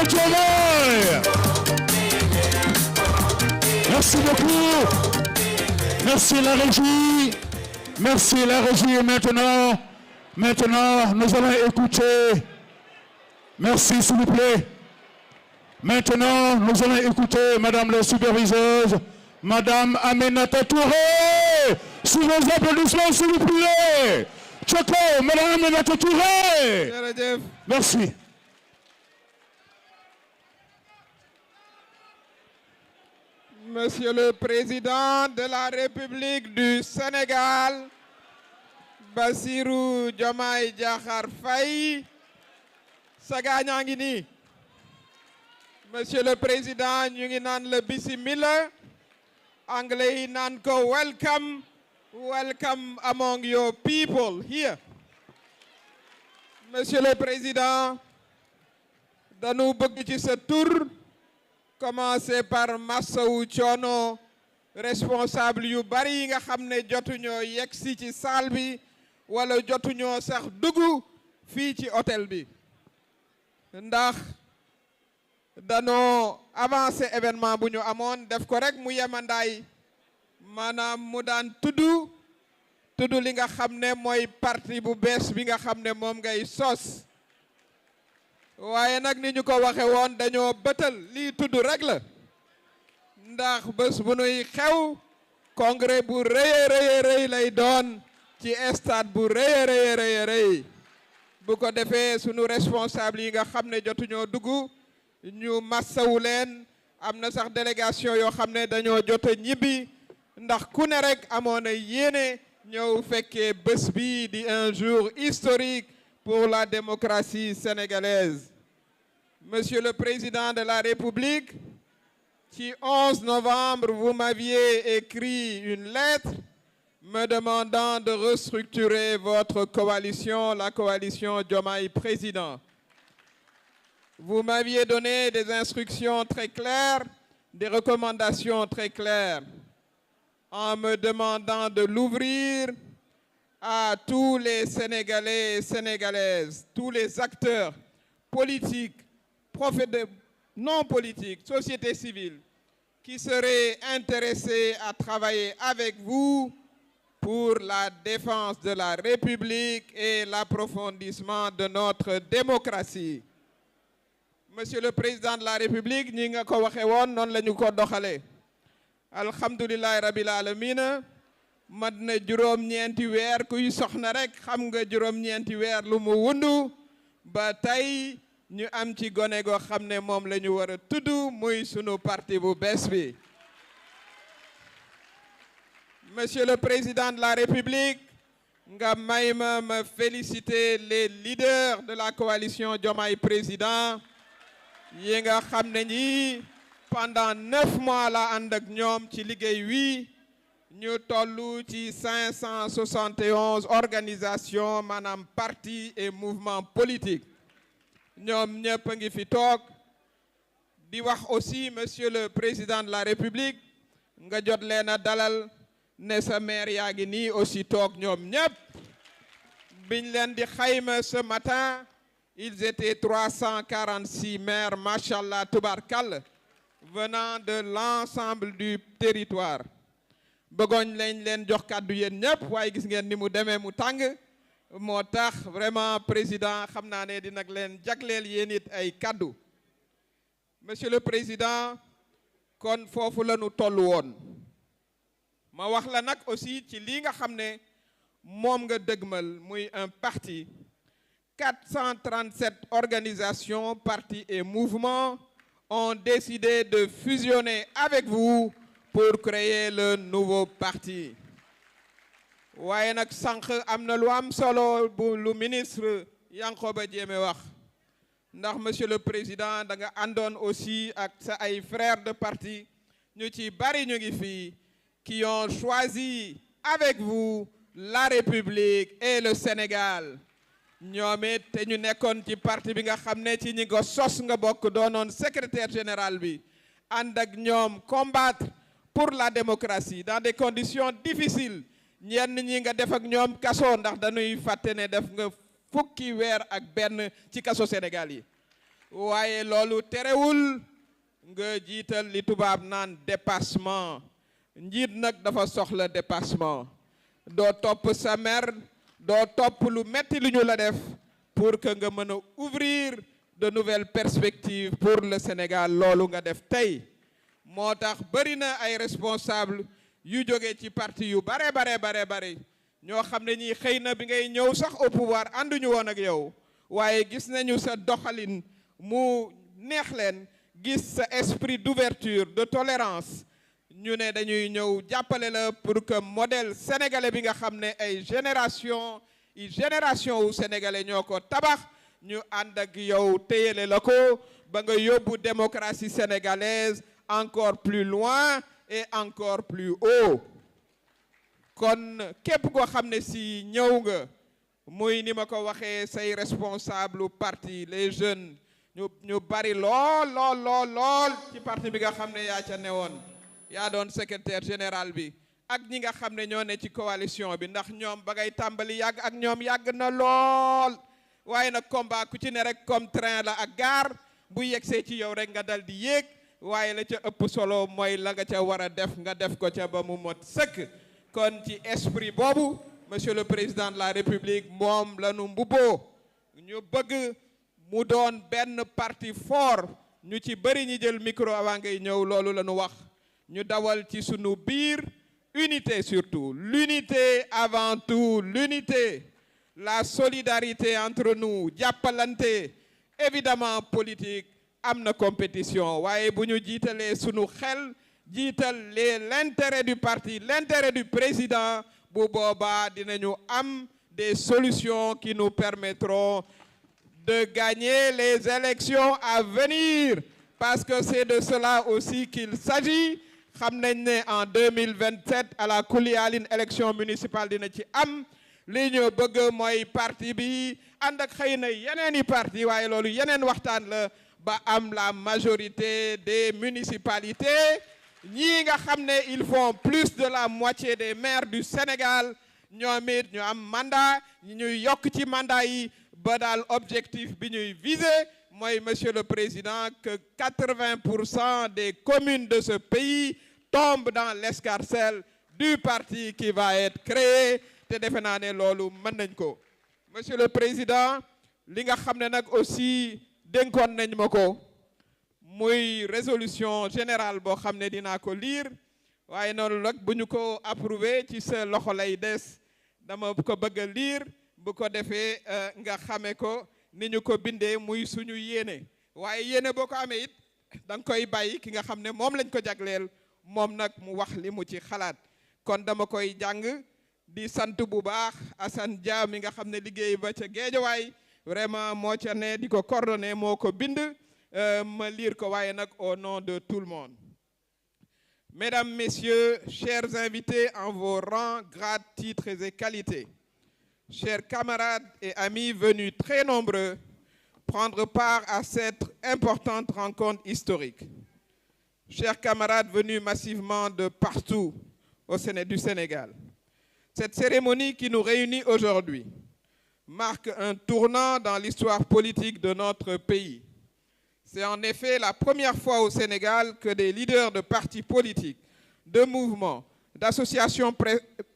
Diomaye. Merci beaucoup. Merci la régie. Merci la régie. Et maintenant, nous allons écouter. Merci s'il vous plaît. Maintenant, nous allons écouter Madame la superviseuse, Madame Aminata Touré. Sous vos applaudissements, s'il vous plaît. Tchoko, Madame Aminata Touré. Merci. Monsieur le Président de la République du Sénégal, Bassirou Diomaye Diakhar Faye, saga ñaa ngi nii. Monsieur le Président, ñu ngi naan la bismillah, anglais yi naan ko welcome, welcome among your people here. Monsieur le Président, dañu bëgg ci sa tur commencer par Massawu Coono responsable yu bari yi nga xam ne jotuñoo yegsi ci salle bi wala jotuñoo sax dugg fii ci hôtel bi ndax danoo avancé événement bu ñu amoon def ko rek mu yemandaay maanaam mu daan tudd li nga xam ne mooy parti bu bees bi nga xam ne moom ngay sos waaye nag ni ñu ko waxe woon dañoo bëtal lii tudd rek la ndax bés bu nuy xew congrès bu rëy lay doon ci stade bu rëy bu ko defee sunu responsable yi nga xam ne jotuñoo dugg ñu massawu leen am na sax délégation yoo xam ne dañoo jot a ñibbi ndax ku ne rek amoon na yéene ñëw fekkee bés bi di un jour historique pour la démocratie sénégalaise. Monsieur le Président de la République, le 11 novembre, vous m'aviez écrit une lettre me demandant de restructurer votre coalition, la coalition Diomaye Président. Vous m'aviez donné des instructions très claires, des recommandations très claires, en me demandant de l'ouvrir à tous les Sénégalais et Sénégalaises, tous les acteurs politiques, non politiques, société civile, qui seraient intéressés à travailler avec vous pour la défense de la République et l'approfondissement de notre démocratie. Monsieur le Président de la République, ñi nga ko waxe woon noonu la ñu ko doxalee alhamdulillahi rabbil alamina mat na juróom-ñeenti weer kuy soxna rek xam nga juróom-ñeenti weer lu mu wundu ba tey ñu am ci gone goo xam ne moom la ñu war a tudd muy sunu parti bu bees bi. Monsieur le Président de la République nga may ma féliciter les leaders de la coalition Diomaye Président yi nga xam ne ñi pendant 9 mois la ànd ak ñoom ci liggéey wi ñu tollu ci 571 organisations maanaam partis et mouvements politiques ñoom ñëpp a ngi fi toog di wax aussi Monsieur le Président de la République nga jot leen a dalal ne sa maire yaa ngi nii aussi toog ñoom ñëpp biñ leen di xayma ce matin ils étaient 346 maires machallah tubarkal venant de l'ensemble du territoire bëggoon lañ leen jox kàddu yéen ñëpp waaye gis ngeen ni mu demee mu tàng moo tax vraiment président xam naa ne dina leen jagleel yéen it ay kàddu Monsieur le Président kon foofu la ñu toll woon ma wax la nag aussi ci lii nga xam ne moom nga dëgmal muy un parti 437 organisations, partis et mouvements ont décidé de fusionner avec vous pour créer le nouveau parti. waaye nag sànq am na lu am solo bu lu ministre Yankhoba Diémé wax ndax Monsieur le Président da nga àndoon aussi ak sa ay frères de parti ñu ci bari ñu ngi fii qui ont choisi avec vous la République et le Sénégal ñoom it te ñu nekkoon ci parti bi nga xam ne ci ñi ko sos nga bokk doonoon secrétaire général bi ànd ak ñoom combattre pour la démocratie dans des conditions difficiles ñenn ñi nga def ak ñoom kaso ndax dañuy fàtte ne def nga fukki weer ak benn ci kaso Sénégal yi waaye loolu terewul nga jiital li tubaab naan dépassement njiit nag dafa soxla dépassement doo topp sa mer doo topp lu metti lu ñu la def pour que nga mën a ouvrir de nouvelles perspectives pour le Sénégal loolu nga def tey moo tax bëri na ay responsable yu jógee ci parti yu bare ñoo xam ne ñii xëy na bi ngay ñëw sax au pouvoir ànduñu woon ak yow waaye gis nañu sa doxalin mu neex leen gis sa esprit d'ouverture de tolérance ñu ne dañuy ñëw jàppale la pour que modèle sénégalais bi nga xam ne ay génération wu sénégalais ñoo ko tabax ñu ànd ak yow téyele la ko ba nga yóbbu démocratie sénégalaise encore plus loin et encore plus haut kon képp koo xam ne si ñëw nga muy ni ma ko waxee say responsable parti les jeunes ñu bari lool ci parti bi nga xam ne yaa ca newoon yaa doon secrétaire général bi ak ñi nga xam ne ñoo ne ci coalition bi ndax ñoom ba ngay tàmbali yàgg ak ñoom yàgg na lool waaye nag combat ku ci ne rek comme train la ak gare bu yegsee ci yow rek nga dal di yéeg waaye la ca ëpp solo mooy la nga ca war a def nga def ko ca ba mu mot sëkk kon ci esprit boobu monsieur le président de la république moom la nu mbubboo ñu bëgg mu doon benn parti fort ñu ci bëri ñi jël micro avant ngay ñëw loolu la ñu wax ñu dawal ci sunu biir unité surtout l'unité avant tout l'unité la solidarité entre nous jàppalante évidemment politique am na compétition waaye bu ñu jiitalee sunu xel jiital l'intérêt du parti l'intérêt du président bu boobaa dinañu am des solutions qui nous permettront de gagner les élections à venir parce que c'est de cela aussi qu'il s'agit xam nañ ne en 2027 à la kuliyaalin élection municipale dina ci am li ñu bëgg mooy parti bi ànd ak xëy na yeneen i parti waaye loolu yeneen waxtaan la ba am la majorité des municipalités ñii nga xam ne ils font plus de la moitié des maires du Sénégal ñoom it ñu am mandat ñuy yokk ci mandat yi ba daal objectif bi ñuy viser mooy monsieur le président que 80% des communes de ce pays tombent dans l'escarcelle du parti qui va être créé te defe naa ne loolu mën nañ ko monsieur le président li nga xam ne nag aussi dénkoon nañ ma ko muy résolution générale boo xam ne dinaa ko lire waaye noonu nag bu ñu ko approuvé ci sa loxo lay des dama ko bëgg a lire bu ko defee nga xame ko ni ñu ko bindee muy suñu yéene waaye yéene boo ko amee it da nga koy bàyyi ki nga xam ne moom lañ ko jagleel moom nag mu wax li mu ci xalaat kon dama koy jàng di sant bu baax Assane Dia mi nga xam ne liggéey ba ca Géejawaay vraiment moo ca ne di ko coordonné moo ko bind ma lire ko waaye nag au nom de tout le monde. Mesdames, Messieurs, chers invités en vos rangs, grades, titres et qualités, chers camarades et amis venus très nombreux prendre part à cette importante rencontre historique, chers camarades venus massivement de partout du Sénégal, cette cérémonie qui nous réunit aujourd'hui marque un tournant dans l'histoire politique de notre pays. C'est en effet la première fois au Sénégal que des leaders de partis politiques, de mouvements, d'associations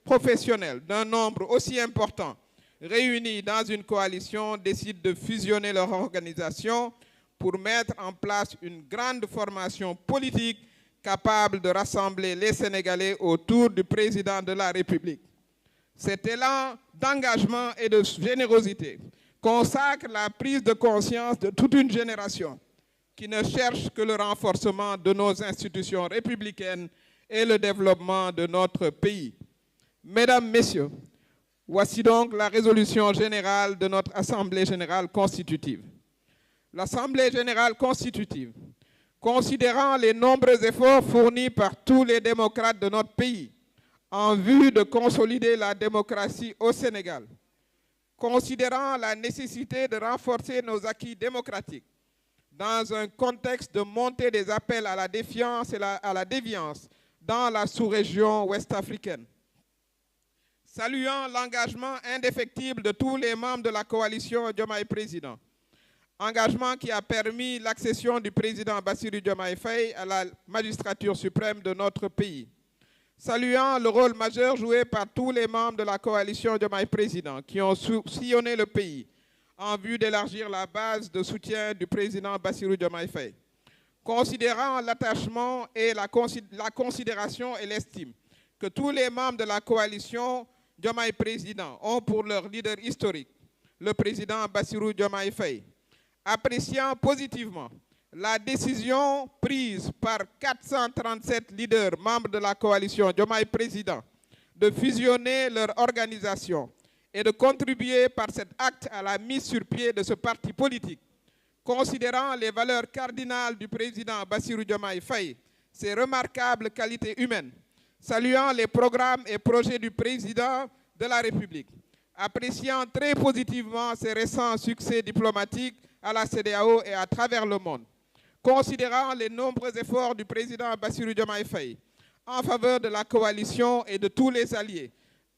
professionnelles d'un nombre aussi important réunis dans une coalition décident de fusionner leur organisation pour mettre en place une grande formation politique capable de rassembler les Sénégalais autour du président de la République. Cet élan d'engagement et de générosité consacre la prise de conscience de toute une génération qui ne cherche que le renforcement de nos institutions républicaines et le développement de notre pays. Mesdames, Messieurs, voici donc la résolution générale de notre Assemblée générale constitutive. L'Assemblée générale constitutive, considérant les nombreux efforts fournis par tous les démocrates de notre pays en vue de consolider la démocratie au Sénégal, considérant la nécessité de renforcer nos acquis démocratiques dans un contexte de montée des appels à la défiance et à la déviance dans la sous-région ouest-africaine, saluant l'engagement indéfectible de tous les membres de la coalition Diomaye Président, Engagement qui a permis l'accession du président Bassirou Diomaye Faye à la magistrature suprême de notre pays. Saluant le rôle majeur joué par tous les membres de la coalition Diomaye Président qui ont sillonné le pays en vue d'élargir la base de soutien du président Bassirou Diomaye Faye. Considérant l'attachement et la considération et l'estime que tous les membres de la coalition Diomaye Président ont pour leur leader historique, le président Bassirou Diomaye Faye, appréciant positivement la décision prise par 437 leaders membres de la coalition Diomaye Président de fusionner leur organisation et de contribuer par cet acte à la mise sur pied de ce parti politique, considérant les valeurs cardinales du président Bassirou Diomaye Faye, ses remarquables qualités humaines, saluant les programmes et projets du président de la République, appréciant très positivement ses récents succès diplomatiques à la CEDEAO et à travers le monde, considérant les nombreux efforts du président Bassirou Diomaye Faye en faveur de la coalition et de tous les alliés,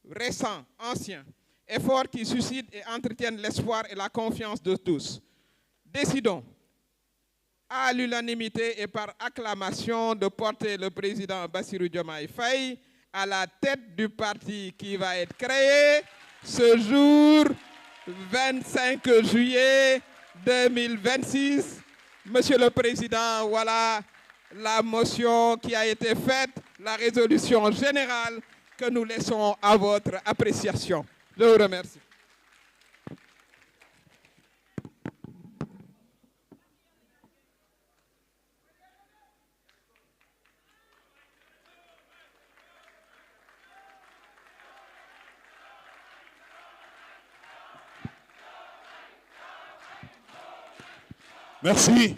récents, anciens, efforts qui suscitent et entretiennent l'espoir et la confiance de tous. Décidons à l'unanimité et par acclamation de porter le président Bassirou Diomaye Faye à la tête du parti qui va être créé ce jour 25 juillet 2026. Monsieur le Président, voilà la motion qui a été faite, la résolution générale que nous laissons à votre appréciation. Je vous remercie. Merci.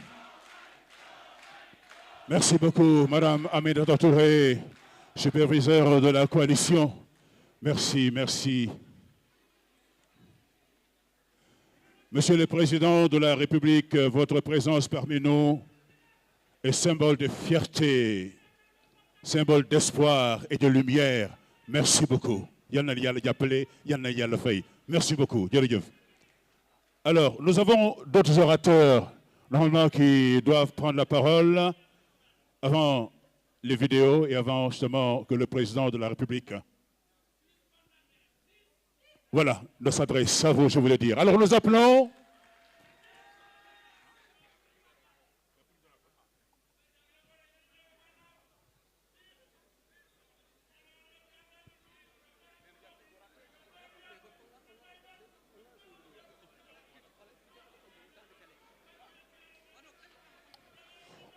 Merci beaucoup, Madame Aminata Touré, superviseur de la coalition. Merci, merci. Monsieur le Président de la République, votre présence parmi nous est symbole de fierté, symbole d'espoir et de lumière. Merci beaucoup. Merci beaucoup. Alors, nous avons d'autres orateurs, normalement, qui doivent prendre la parole avant les vidéos et avant justement que le président de la République, voilà, ne s'adresse à vous, je voulais dire. Alors, nous appelons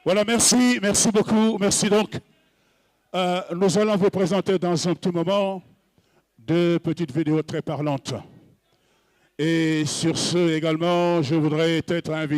voilà, merci, merci beaucoup, merci donc. Nous allons vous présenter dans un petit moment deux petites vidéos très parlantes. Et sur ce également, je voudrais être invité